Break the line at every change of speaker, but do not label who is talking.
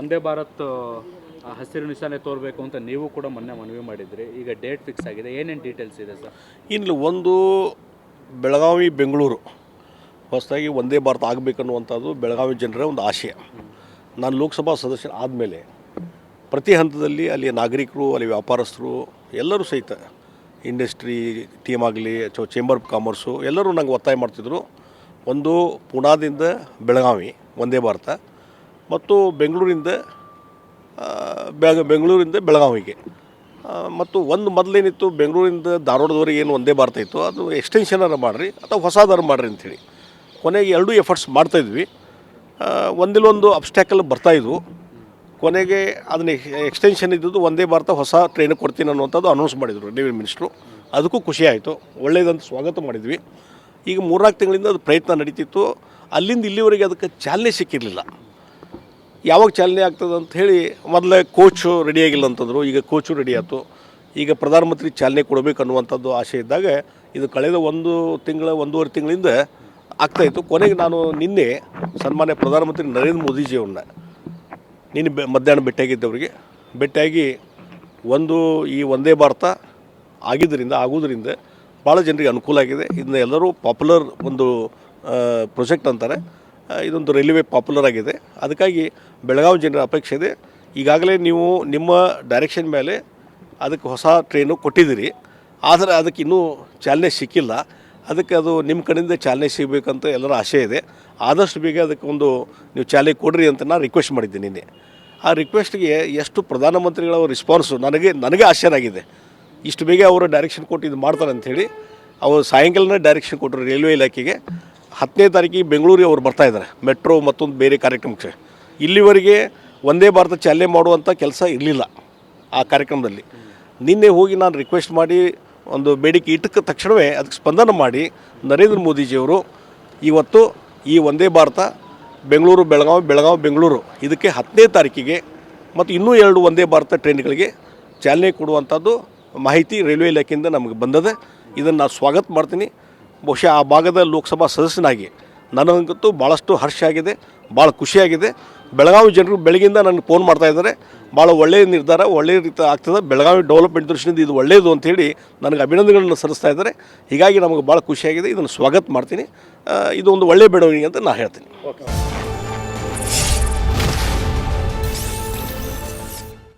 ವಂದೇ ಭಾರತ್ ಹಸಿರು ನಿಶಾನೆ ತೋರಬೇಕು ಅಂತ ನೀವು ಕೂಡ ಮೊನ್ನೆ ಮನವಿ ಮಾಡಿದ್ರಿ. ಈಗ ಡೇಟ್ ಫಿಕ್ಸ್ ಆಗಿದೆ, ಏನೇನು ಡೀಟೇಲ್ಸ್ ಇದೆ ಸರ್?
ಇನ್ನು ಒಂದು ಬೆಳಗಾವಿ ಬೆಂಗಳೂರು ಹೊಸದಾಗಿ ವಂದೇ ಭಾರತ ಆಗಬೇಕನ್ನುವಂಥದ್ದು ಬೆಳಗಾವಿ ಜನರ ಒಂದು ಆಶಯ. ನಾನು ಲೋಕಸಭಾ ಸದಸ್ಯ ಆದಮೇಲೆ ಪ್ರತಿ ಹಂತದಲ್ಲಿ ಅಲ್ಲಿ ನಾಗರಿಕರು, ಅಲ್ಲಿ ವ್ಯಾಪಾರಸ್ಥರು ಎಲ್ಲರೂ ಸಹಿತ ಇಂಡಸ್ಟ್ರಿ ಟೀಮ್ ಆಗಲಿ ಅಥವಾ ಚೇಂಬರ್ ಆಫ್ ಕಾಮರ್ಸು ಎಲ್ಲರೂ ನಂಗೆ ಒತ್ತಾಯ ಮಾಡ್ತಿದ್ರು. ಒಂದು ಪುಣಾದಿಂದ ಬೆಳಗಾವಿ ವಂದೇ ಭಾರತ ಮತ್ತು ಬೆಂಗಳೂರಿಂದ ಬೆಳಗಾವಿಗೆ ಮತ್ತು ಒಂದು ಮೊದಲೇನಿತ್ತು ಬೆಂಗಳೂರಿಂದ ಧಾರವಾಡದವರೆಗೆ ಏನು ಒಂದೇ ಭಾರತ ಇತ್ತು ಅದು ಎಕ್ಸ್ಟೆನ್ಷನರ ಮಾಡಿರಿ ಅಥವಾ ಹೊಸದಾರು ಮಾಡಿರಿ ಅಂಥೇಳಿ ಕೊನೆಗೆ ಎರಡೂ ಎಫರ್ಟ್ಸ್ ಮಾಡ್ತಾಯಿದ್ವಿ. ಒಂದಿಲ್ಲೊಂದು ಅಬ್ಸ್ಟ್ಯಾಕಲ್ ಬರ್ತಾಯಿದ್ವು. ಕೊನೆಗೆ ಅದನ್ನ ಎಕ್ಸ್ಟೆನ್ಷನ್ ಇದ್ದದ್ದು ಒಂದೇ ಭಾರತ ಹೊಸ ಟ್ರೈನ್ ಕೊಡ್ತೀನಿ ಅನ್ನುವಂಥದ್ದು ಅನೌನ್ಸ್ ಮಾಡಿದರು ರೈಲ್ವೆ ಮಿನಿಸ್ಟ್ರು. ಅದಕ್ಕೂ ಖುಷಿ ಆಯಿತು, ಒಳ್ಳೆಯದಂತ ಸ್ವಾಗತ ಮಾಡಿದ್ವಿ. ಈಗ 3-4 ತಿಂಗಳಿಂದ ಅದು ಪ್ರಯತ್ನ ನಡೀತಿತ್ತು. ಅಲ್ಲಿಂದ ಇಲ್ಲಿವರೆಗೆ ಅದಕ್ಕೆ ಚಾಲನೆ ಸಿಕ್ಕಿರಲಿಲ್ಲ. ಯಾವಾಗ ಚಾಲನೆ ಆಗ್ತದೆ ಅಂತ ಹೇಳಿ ಮೊದಲೇ ಕೋಚು ರೆಡಿಯಾಗಿಲ್ಲ ಅಂತಂದರು. ಈಗ ಕೋಚು ರೆಡಿ ಆಯಿತು. ಈಗ ಪ್ರಧಾನಮಂತ್ರಿ ಚಾಲನೆ ಕೊಡಬೇಕು ಅನ್ನುವಂಥದ್ದು ಆಸೆ ಇದ್ದಾಗ ಇದು ಕಳೆದ 1.5 ತಿಂಗಳಿಂದ ಆಗ್ತಾಯಿತ್ತು. ಕೊನೆಗೆ ನಾನು ನಿನ್ನೆ ಸನ್ಮಾನ್ಯ ಪ್ರಧಾನಮಂತ್ರಿ ನರೇಂದ್ರ ಮೋದಿಜಿಯವ್ರನ್ನ ನಿನ್ನೆ ಮಧ್ಯಾಹ್ನ ಭೇಟಿಯಾಗಿ ಈ ವಂದೇ ಭಾರತ ಆಗೋದ್ರಿಂದ ಭಾಳ ಜನರಿಗೆ ಅನುಕೂಲ ಆಗಿದೆ. ಇದನ್ನ ಎಲ್ಲರೂ ಪಾಪ್ಯುಲರ್ ಒಂದು ಪ್ರೊಜೆಕ್ಟ್ ಅಂತಾರೆ. ಇದೊಂದು ರೈಲ್ವೆ ಪಾಪ್ಯುಲರ್ ಆಗಿದೆ. ಅದಕ್ಕಾಗಿ ಬೆಳಗಾವಿ ಜನರ ಅಪೇಕ್ಷೆ ಇದೆ. ಈಗಾಗಲೇ ನೀವು ನಿಮ್ಮ ಡೈರೆಕ್ಷನ್ ಮೇಲೆ ಅದಕ್ಕೆ ಹೊಸ ಟ್ರೈನು ಕೊಟ್ಟಿದ್ದೀರಿ, ಆದರೆ ಅದಕ್ಕೆ ಇನ್ನೂ ಚಾಲನೆ ಸಿಕ್ಕಿಲ್ಲ. ಅದಕ್ಕೆ ಅದು ನಿಮ್ಮ ಕಡೆಯಿಂದ ಚಾಲನೆ ಸಿಗಬೇಕಂತ ಎಲ್ಲರ ಆಸೆ ಇದೆ. ಆದಷ್ಟು ಬೇಗ ಅದಕ್ಕೆ ನೀವು ಚಾಲನೆ ಕೊಡ್ರಿ ಅಂತ ನಾನು ರಿಕ್ವೆಸ್ಟ್ ಮಾಡಿದ್ದೀನಿ ನಿನ್ನೆ. ಆ ರಿಕ್ವೆಸ್ಟ್ಗೆ ಎಷ್ಟು ಪ್ರಧಾನಮಂತ್ರಿಗಳ ರೆಸ್ಪಾನ್ಸು ನನಗೆ ಆಶ್ಚರ್ಯ. ಇಷ್ಟು ಬೇಗ ಅವರು ಡೈರೆಕ್ಷನ್ ಕೊಟ್ಟು ಇದು ಮಾಡ್ತಾರೆ ಅಂಥೇಳಿ ಅವರು ಸಾಯಂಕಾಲನೇ ಡೈರೆಕ್ಷನ್ ಕೊಟ್ಟರು ರೈಲ್ವೆ ಇಲಾಖೆಗೆ. 10ನೇ ತಾರೀಕಿಗೆ ಬೆಂಗಳೂರಿಗೆ ಅವ್ರು ಬರ್ತಾಯಿದ್ದಾರೆ ಮೆಟ್ರೋ ಮತ್ತೊಂದು ಬೇರೆ ಕಾರ್ಯಕ್ರಮಕ್ಕೆ. ಇಲ್ಲಿವರೆಗೆ ವಂದೇ ಭಾರತ ಚಾಲನೆ ಮಾಡುವಂಥ ಕೆಲಸ ಇರಲಿಲ್ಲ ಆ ಕಾರ್ಯಕ್ರಮದಲ್ಲಿ. ನಿನ್ನೆ ಹೋಗಿ ನಾನು ರಿಕ್ವೆಸ್ಟ್ ಮಾಡಿ ಒಂದು ಬೇಡಿಕೆ ಇಟ್ಟಕ್ಕೆ ತಕ್ಷಣವೇ ಅದಕ್ಕೆ ಸ್ಪಂದನೆ ಮಾಡಿ ನರೇಂದ್ರ ಮೋದಿಜಿಯವರು ಇವತ್ತು ಈ ವಂದೇ ಭಾರತ ಬೆಳಗಾವಿ ಬೆಂಗಳೂರು ಇದಕ್ಕೆ 10ನೇ ತಾರೀಕಿಗೆ ಮತ್ತು ಇನ್ನೂ 2 ವಂದೇ ಭಾರತ ಟ್ರೈನ್ಗಳಿಗೆ ಚಾಲನೆ ಕೊಡುವಂಥದ್ದು ಮಾಹಿತಿ ರೈಲ್ವೆ ಇಲಾಖೆಯಿಂದ ನಮಗೆ ಬಂದದೆ. ಇದನ್ನು ನಾನು ಸ್ವಾಗತ ಮಾಡ್ತೀನಿ. ಬಹುಶಃ ಆ ಭಾಗದ ಲೋಕಸಭಾ ಸದಸ್ಯನಾಗಿ ನನಗಂತೂ ಭಾಳಷ್ಟು ಹರ್ಷ ಆಗಿದೆ, ಭಾಳ ಖುಷಿಯಾಗಿದೆ. ಬೆಳಗಾವಿ ಜನರು ಬೆಳಗಿಂದ ನನಗೆ ಫೋನ್ ಮಾಡ್ತಾಯಿದ್ದಾರೆ, ಭಾಳ ಒಳ್ಳೆಯ ನಿರ್ಧಾರ, ಒಳ್ಳೆಯ ರೀತಿ ಆಗ್ತದೆ, ಬೆಳಗಾವಿ ಡೆವಲಪ್ಮೆಂಟ್ ದೃಷ್ಟಿಯಿಂದ ಇದು ಒಳ್ಳೆಯದು ಅಂಥೇಳಿ ನನಗೆ ಅಭಿನಂದನೆಗಳನ್ನು ಸಲ್ಲಿಸ್ತಾ ಇದ್ದಾರೆ. ಹೀಗಾಗಿ ನಮಗೆ ಭಾಳ ಖುಷಿಯಾಗಿದೆ. ಇದನ್ನು ಸ್ವಾಗತ ಮಾಡ್ತೀನಿ. ಇದು ಒಂದು ಒಳ್ಳೆಯ ಬೆಳವಣಿಗೆ ಅಂತ ನಾನು ಹೇಳ್ತೀನಿ.
ಓಕೆ.